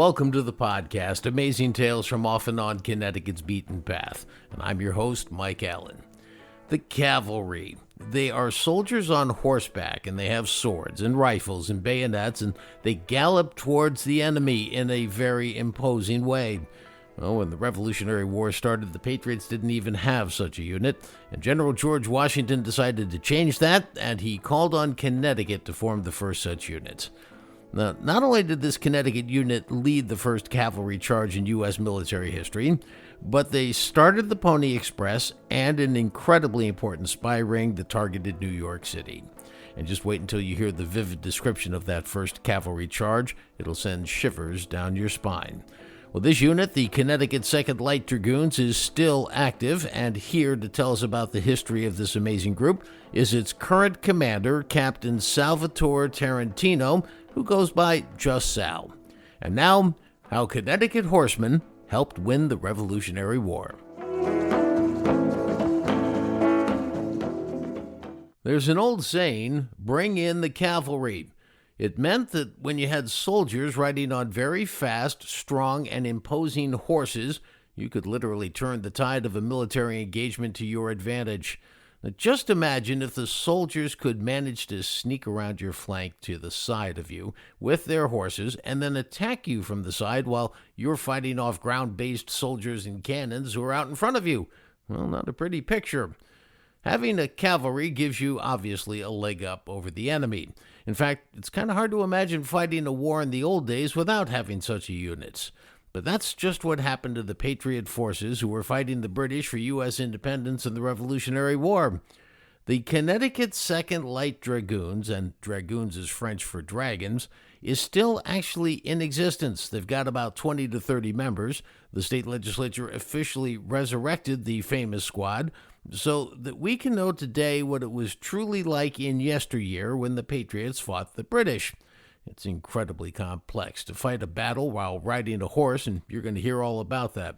welcome to the podcast, Amazing Tales from Off and On Connecticut's Beaten Path. And I'm your host, Mike Allen. The Cavalry. They are soldiers on horseback, and they have swords and rifles and bayonets, and they gallop towards the enemy in a very imposing way. Well, when the Revolutionary War started, the Patriots didn't even have such a unit, and General George Washington decided to change that, and he called on Connecticut to form the first such unit. Now, not only did this Connecticut unit lead the first cavalry charge in U.S. military history, but they started the Pony Express and an incredibly important spy ring that targeted New York City. And just wait until you hear the vivid description of that first cavalry charge. It'll send shivers down your spine. Well, this unit, the Connecticut Second Light Dragoons, is still active, and here to tell us about the history of this amazing group is its current commander, Captain Salvatore Tarantino, who goes by just Sal. And now, how Connecticut horsemen helped win the Revolutionary War. There's an old saying, bring in the cavalry. It meant that when you had soldiers riding on very fast, strong, and imposing horses, you could literally turn the tide of a military engagement to your advantage. Now, just imagine if the soldiers could manage to sneak around your flank to the side of you with their horses and then attack you from the side while you're fighting off ground-based soldiers and cannons who are out in front of you. Well, not a pretty picture. Having a cavalry gives you, obviously, a leg up over the enemy. In fact, it's kind of hard to imagine fighting a war in the old days without having such a unit. But that's just what happened to the Patriot forces who were fighting the British for U.S. independence in the Revolutionary War. The Connecticut Second Light Dragoons, and dragoons is French for dragons, is still actually in existence. They've got about 20 to 30 members. The state legislature officially resurrected the famous squad so that we can know today what it was truly like in yesteryear when the Patriots fought the British. It's incredibly complex to fight a battle while riding a horse, and you're going to hear all about that.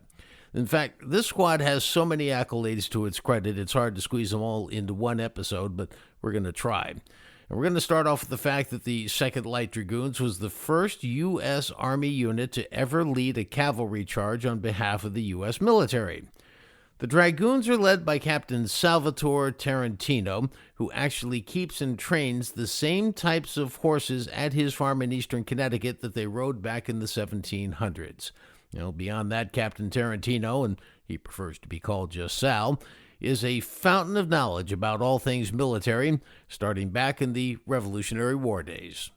In fact, this squad has so many accolades to its credit, it's hard to squeeze them all into one episode, but we're going to try. And we're going to start off with the fact that the Second Light Dragoons was the first U.S. Army unit to ever lead a cavalry charge on behalf of the U.S. military. The Dragoons are led by Captain Salvatore Tarantino, who actually keeps and trains the same types of horses at his farm in eastern Connecticut that they rode back in the 1700s. Beyond that, Captain Tarantino, and he prefers to be called just Sal, is a fountain of knowledge about all things military, starting back in the Revolutionary War days.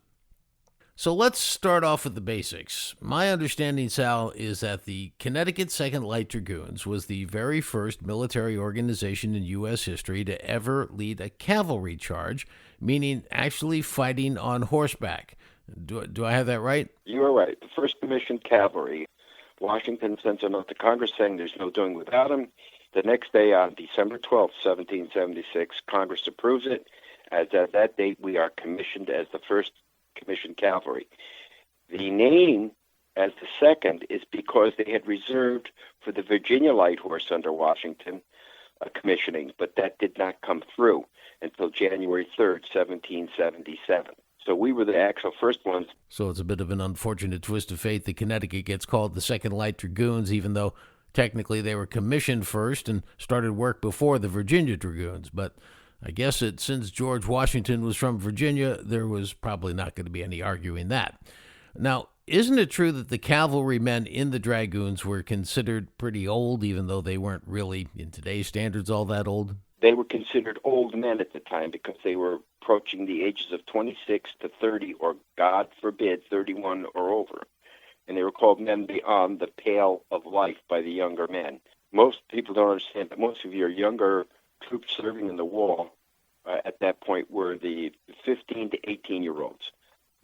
So let's start off with the basics. My understanding, Sal, is that the Connecticut Second Light Dragoons was the very first military organization in U.S. history to ever lead a cavalry charge, meaning actually fighting on horseback. Do I have that right? You are right. The first commissioned cavalry. Washington sends a note to Congress saying there's no doing without him. The next day, on December 12th, 1776, Congress approves it. As at that date, we are commissioned as the first commissioned cavalry. The name as the second is because they had reserved for the Virginia Light Horse under Washington a commissioning, but that did not come through until January 3rd, 1777. So we were the actual first ones. So it's a bit of an unfortunate twist of fate that Connecticut gets called the Second Light Dragoons, even though technically they were commissioned first and started work before the Virginia Dragoons. But I guess that since George Washington was from Virginia, there was probably not going to be any arguing that. Now, isn't it true that the cavalrymen in the Dragoons were considered pretty old, even though they weren't really, in today's standards, all that old? They were considered old men at the time because they were approaching the ages of 26 to 30, or God forbid, 31 or over. And they were called men beyond the pale of life by the younger men. Most people don't understand that most of your younger troops serving in the war at that point were the 15 to 18-year-olds.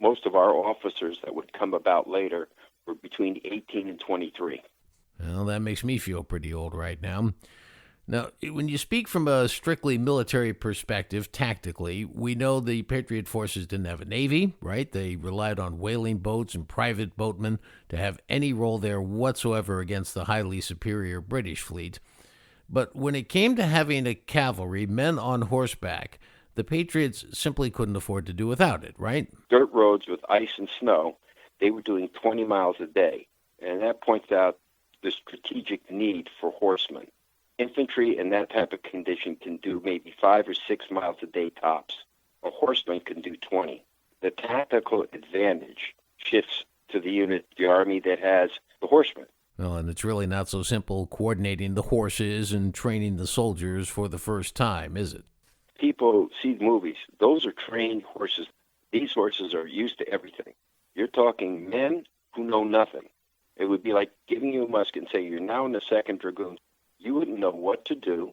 Most of our officers that would come about later were between 18 and 23. Well, that makes me feel pretty old right now. Now, when you speak from a strictly military perspective, tactically, we know the Patriot forces didn't have a navy, right? They relied on whaling boats and private boatmen to have any role there whatsoever against the highly superior British fleet. But when it came to having a cavalry, men on horseback, the Patriots simply couldn't afford to do without it, right? Dirt roads with ice and snow. they were doing 20 miles a day. And that points out the strategic need for horsemen. Infantry in that type of condition can do maybe 5 or 6 miles a day tops. A horseman can do 20. The tactical advantage shifts to the unit, the army that has the horsemen. Well, and it's really not so simple coordinating the horses and training the soldiers for the first time, is it? People see the movies. Those are trained horses. These horses are used to everything. You're talking men who know nothing. It would be like giving you a musket and saying, you're now in the Second Dragoons. You wouldn't know what to do.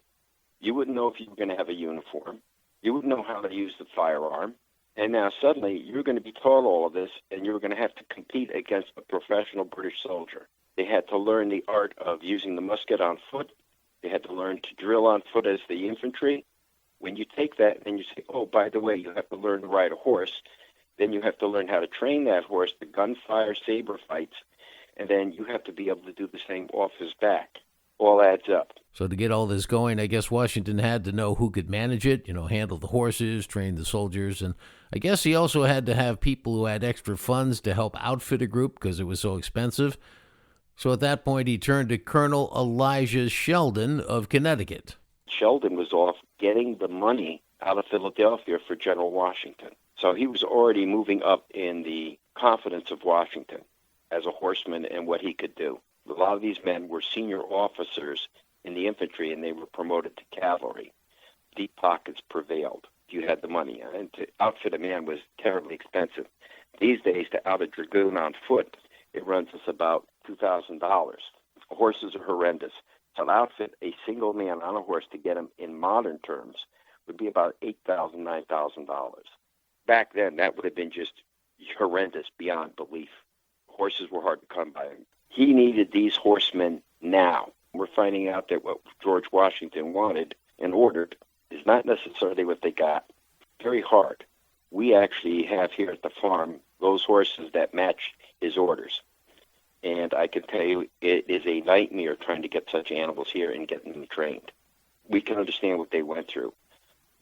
You wouldn't know if you were going to have a uniform. You wouldn't know how to use the firearm. And now suddenly you're going to be taught all of this, and you're going to have to compete against a professional British soldier. They had to learn the art of using the musket on foot. They had to learn to drill on foot as the infantry. When you take that and you say, oh, by the way, you have to learn to ride a horse, then you have to learn how to train that horse to gunfire, saber fights, and then you have to be able to do the same off his back. All adds up. So to get all this going, I guess Washington had to know who could manage it, handle the horses, train the soldiers, and I guess he also had to have people who had extra funds to help outfit a group because it was so expensive. So at that point, he turned to Colonel Elijah Sheldon of Connecticut. Sheldon was off getting the money out of Philadelphia for General Washington. So he was already moving up in the confidence of Washington as a horseman and what he could do. A lot of these men were senior officers in the infantry, and they were promoted to cavalry. Deep pockets prevailed. You had the money, and to outfit a man was terribly expensive. These days, to out a dragoon on foot, it runs us about $2,000. Horses are horrendous. To outfit a single man on a horse to get him in modern terms would be about $8,000, $9,000. Back then, that would have been just horrendous beyond belief. Horses were hard to come by. He needed these horsemen now. We're finding out that what George Washington wanted and ordered is not necessarily what they got. Very hard. We actually have here at the farm those horses that match his orders. And I can tell you, it is a nightmare trying to get such animals here and getting them trained. We can understand what they went through.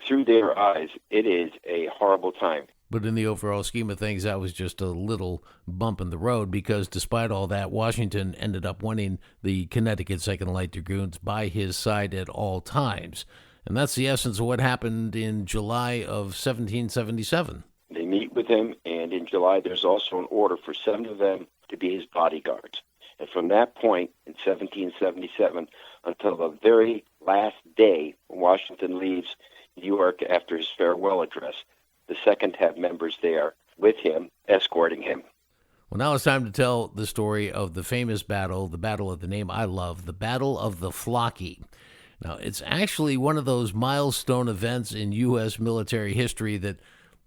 Through their eyes, it is a horrible time. But in the overall scheme of things, that was just a little bump in the road because despite all that, Washington ended up winning the Connecticut Second Light Dragoons by his side at all times. And that's the essence of what happened in July of 1777. They meet with him, and in July there's also an order for 7 of them to be his bodyguards. And from that point in 1777 until the very last day when Washington leaves New York after his farewell address, the second have members there with him, escorting him. Well, now it's time to tell the story of the famous battle, the battle of the name I love, the Battle of the Flockey. Now, it's actually one of those milestone events in U.S. military history that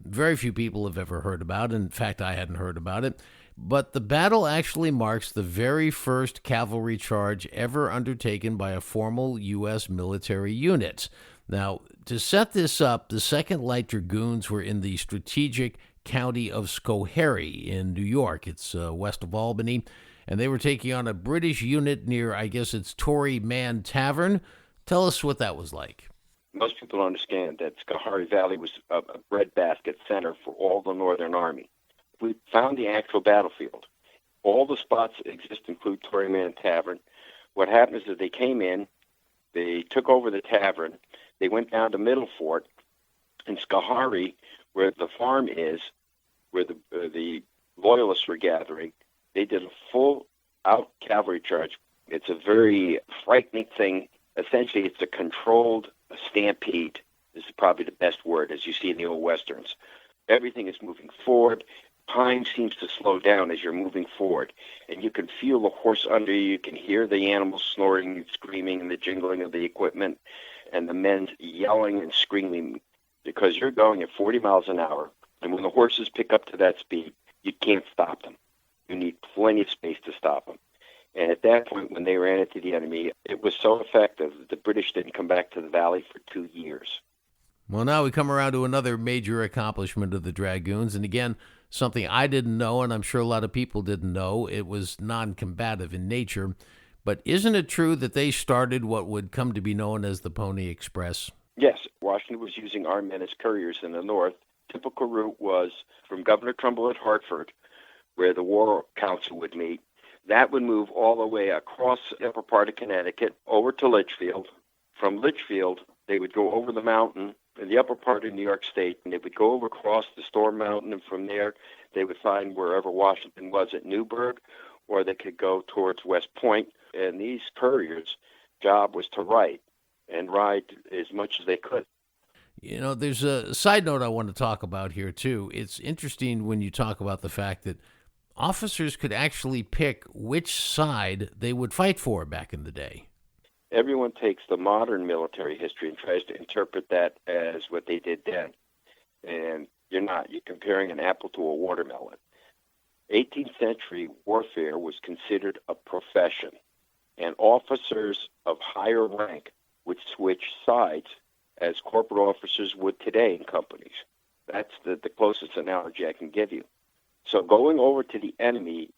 very few people have ever heard about. In fact, I hadn't heard about it. But the battle actually marks the very first cavalry charge ever undertaken by a formal U.S. military unit. Now, to set this up, the Second Light Dragoons were in the strategic county of Schoharie in New York. It's west of Albany, and they were taking on a British unit near, I guess it's Tory Man Tavern. Tell us what that was like. Most people understand that Schoharie Valley was a breadbasket center for all the Northern Army. We found the actual battlefield. All the spots that exist include Tory Man Tavern. What happened is that they came in, they took over the tavern, they went down to Middle Fort in Schoharie, where the farm is, where the loyalists were gathering. They did a full-out cavalry charge. It's a very frightening thing. Essentially, it's a controlled stampede. This is probably the best word, as you see in the old Westerns. Everything is moving forward. Time seems to slow down as you're moving forward, and you can feel the horse under you. You can hear the animals snoring and screaming and the jingling of the equipment and the men yelling and screaming because you're going at 40 miles an hour, and when the horses pick up to that speed, you can't stop them. You need plenty of space to stop them. And at that point, when they ran into the enemy, it was so effective that the British didn't come back to the valley for 2 years. Well, now we come around to another major accomplishment of the Dragoons, and again, something I didn't know, and I'm sure a lot of people didn't know. It was non-combative in nature. But isn't it true that they started what would come to be known as the Pony Express? Yes, Washington was using armed men as couriers in the north. Typical route was from Governor Trumbull at Hartford, where the War Council would meet. That would move all the way across the upper part of Connecticut over to Litchfield. From Litchfield, they would go over the mountain in the upper part of New York State, and they would go over across the Storm Mountain, and from there they would find wherever Washington was at Newburgh, or they could go towards West Point. And these couriers' job was to write and ride as much as they could. You know, there's a side note I want to talk about here, too. It's interesting when you talk about the fact that officers could actually pick which side they would fight for back in the day. Everyone takes the modern military history and tries to interpret that as what they did then. And you're not. You're comparing an apple to a watermelon. 18th century warfare was considered a profession, and officers of higher rank would switch sides as corporate officers would today in companies. That's the closest analogy I can give you. So going over to the enemy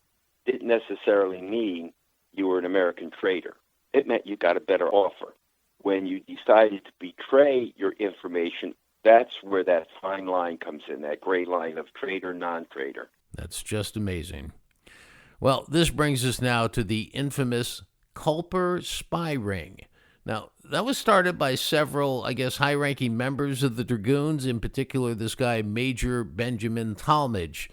didn't necessarily mean you were an American traitor. It meant you got a better offer. When you decided to betray your information, that's where that fine line comes in, that gray line of traitor, non-traitor. That's just amazing. Well, this brings us now to the infamous Culper Spy Ring. Now, that was started by several, I guess, high-ranking members of the Dragoons, in particular this guy, Major Benjamin Talmadge.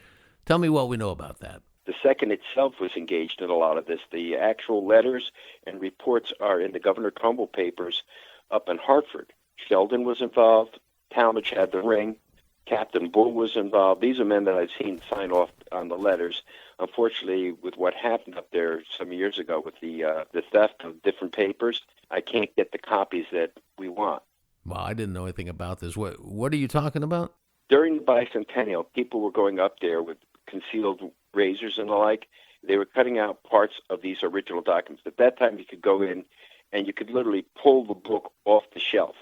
Tell me what we know about that. The Second itself was engaged in a lot of this. The actual letters and reports are in the Governor Trumbull papers up in Hartford. Sheldon was involved. Talmadge had the ring. Captain Bull was involved. These are men that I've seen sign off on the letters. Unfortunately, with what happened up there some years ago with the theft of different papers, I can't get the copies that we want. Well, I didn't know anything about this. What are you talking about? During the bicentennial, people were going up there with concealed razors and the like. They were cutting out parts of these original documents. At that time, you could go in and you could literally pull the book off the shelf,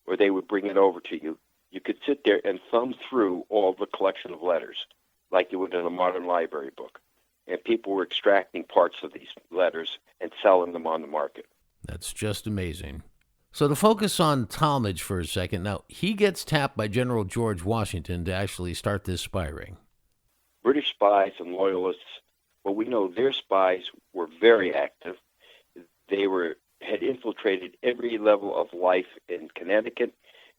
or they would bring it over to you. You could sit there and thumb through all the collection of letters like you would in a modern library book. And people were extracting parts of these letters and selling them on the market. That's just amazing. So to focus on Talmadge for a second, now he gets tapped by General George Washington to actually start this spy ring. British spies and loyalists, well, we know their spies were very active. They had infiltrated every level of life in Connecticut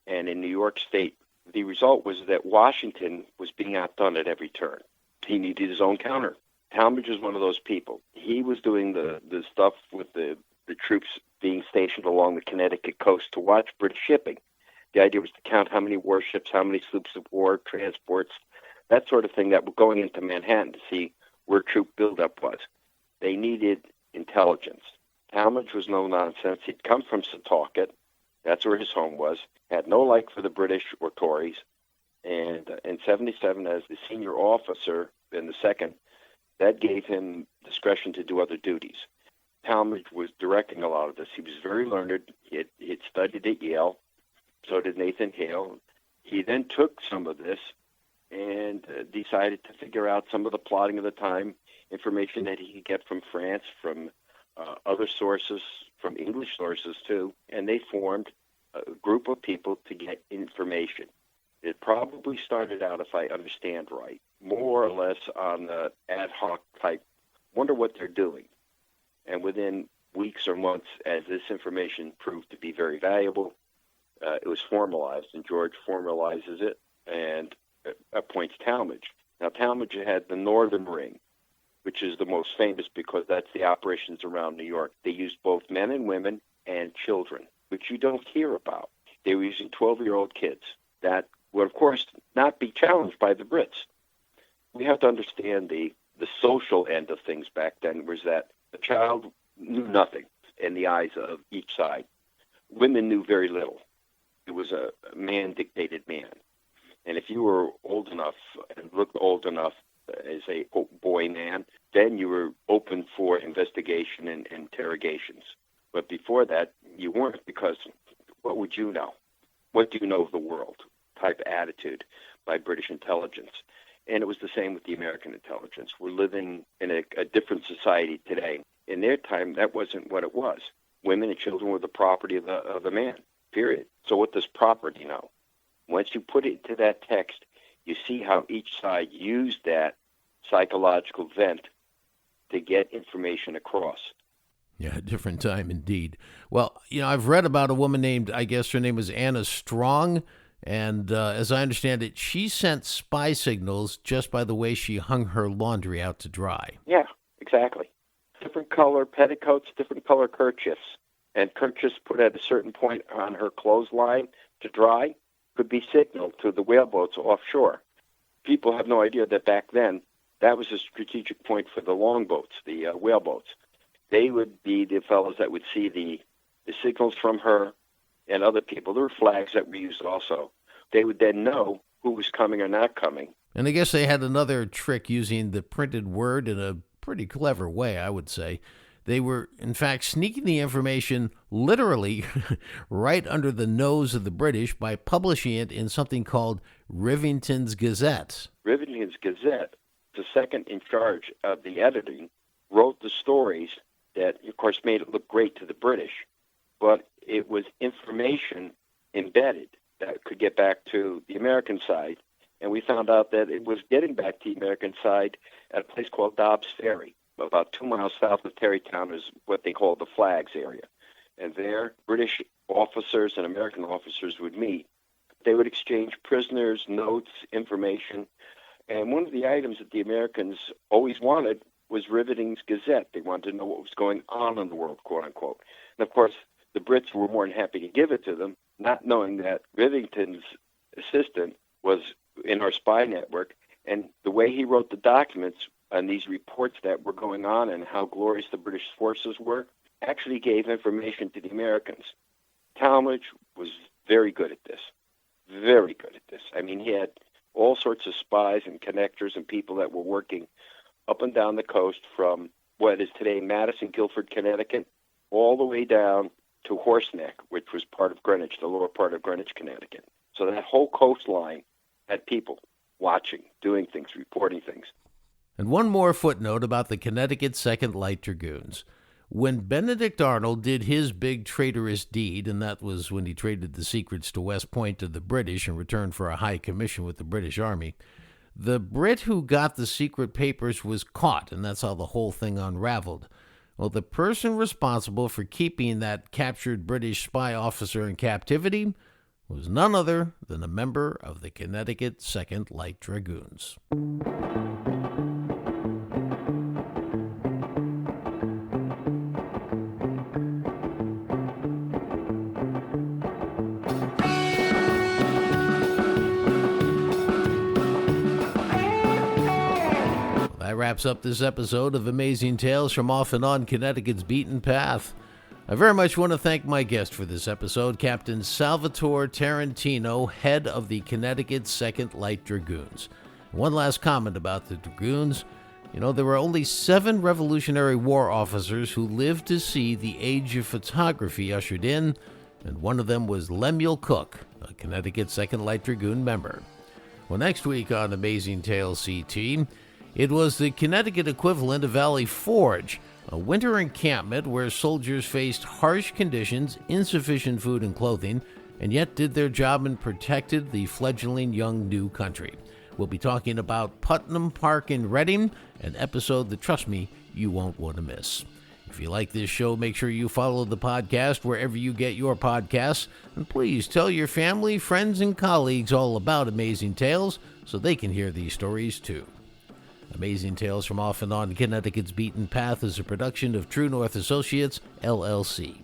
and in New York State. The result was that Washington was being outdone at every turn. He needed his own counter. Talmadge was one of those people. He was doing the stuff with the troops being stationed along the Connecticut coast to watch British shipping. The idea was to count how many warships, how many sloops of war, transports, that sort of thing that were going into Manhattan to see where troop buildup was. They needed intelligence. Talmadge was no nonsense. He'd come from Setauket. That's where his home was. Had no like for the British or Tories. And in 77, as the senior officer in the Second, that gave him discretion to do other duties. Talmadge was directing a lot of this. He was very learned. He'd studied at Yale. So did Nathan Hale. He then took some of this and decided to figure out some of the plotting of the time, information that he could get from France, from other sources, from English sources too, and they formed a group of people to get information. It probably started out, if I understand right, more or less on the ad hoc type, wonder what they're doing. And within weeks or months, as this information proved to be very valuable, it was formalized, and George formalizes it and appoints Talmadge. Now, Talmadge had the Northern Ring, which is the most famous because that's the operations around New York. They used both men and women and children, which you don't hear about. They were using 12-year-old kids. That would, of course, not be challenged by the Brits. We have to understand the social end of things back then was that the child knew nothing in the eyes of each side. Women knew very little. It was a man-dictated man. And if you were old enough and looked old enough as a boy man, then you were open for investigation and interrogations. But before that, you weren't, because what would you know? What do you know of the world? Type attitude by British intelligence. And it was the same with the American intelligence. We're living in a different society today. In their time, that wasn't what it was. Women and children were the property of the man, period. So what does property know? Once you put it into that text, you see how each side used that psychological vent to get information across. Yeah, a different time indeed. Well, I've read about a woman named, I guess her name was Anna Strong, and as I understand it, she sent spy signals just by the way she hung her laundry out to dry. Yeah, exactly. Different color petticoats, different color kerchiefs, and kerchiefs put at a certain point on her clothesline to dry could be signaled to the whaleboats offshore. People have no idea that back then that was a strategic point for the longboats, the whaleboats. They would be the fellows that would see the signals from her and other people. There were flags that were used also. They would then know who was coming or not coming. And I guess they had another trick using the printed word in a pretty clever way, I would say. They were, in fact, sneaking the information literally right under the nose of the British by publishing it in something called Rivington's Gazette. Rivington's Gazette, the second in charge of the editing, wrote the stories that, of course, made it look great to the British, but it was information embedded that could get back to the American side. And we found out that it was getting back to the American side at a place called Dobbs Ferry, about 2 miles south of Terrytown, is what they call the Flags area. And there, British officers and American officers would meet. They would exchange prisoners, notes, information. And one of the items that the Americans always wanted was Rivington's Gazette. They wanted to know what was going on in the world, quote unquote. And of course, the Brits were more than happy to give it to them, not knowing that Rivington's assistant was in our spy network. And the way he wrote the documents and these reports that were going on and how glorious the British forces were actually gave information to the Americans. Talmadge was very good at this, very good at this. I mean, he had all sorts of spies and connectors and people that were working up and down the coast from what is today Madison, Guilford, Connecticut, all the way down to Horseneck, which was part of Greenwich, the lower part of Greenwich, Connecticut. So that whole coastline had people watching, doing things, reporting things. And one more footnote about the Connecticut Second Light Dragoons. When Benedict Arnold did his big traitorous deed, and that was when he traded the secrets to West Point to the British in return for a high commission with the British Army, the Brit who got the secret papers was caught, and that's how the whole thing unraveled. Well, the person responsible for keeping that captured British spy officer in captivity was none other than a member of the Connecticut Second Light Dragoons. That wraps up this episode of Amazing Tales from Off and On Connecticut's Beaten Path. I very much want to thank my guest for this episode, Captain Salvatore Tarantino, head of the Connecticut Second Light Dragoons. One last comment about the Dragoons. There were only 7 Revolutionary War officers who lived to see the age of photography ushered in, and one of them was Lemuel Cook, a Connecticut Second Light Dragoon member. Well, next week on Amazing Tales CT, it was the Connecticut equivalent of Valley Forge, a winter encampment where soldiers faced harsh conditions, insufficient food and clothing, and yet did their job and protected the fledgling young new country. We'll be talking about Putnam Park in Reading, an episode that, trust me, you won't want to miss. If you like this show, make sure you follow the podcast wherever you get your podcasts, and please tell your family, friends, and colleagues all about Amazing Tales so they can hear these stories too. Amazing Tales from Off and On Connecticut's Beaten Path is a production of True North Associates, LLC.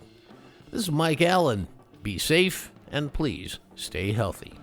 This is Mike Allen. Be safe, and please stay healthy.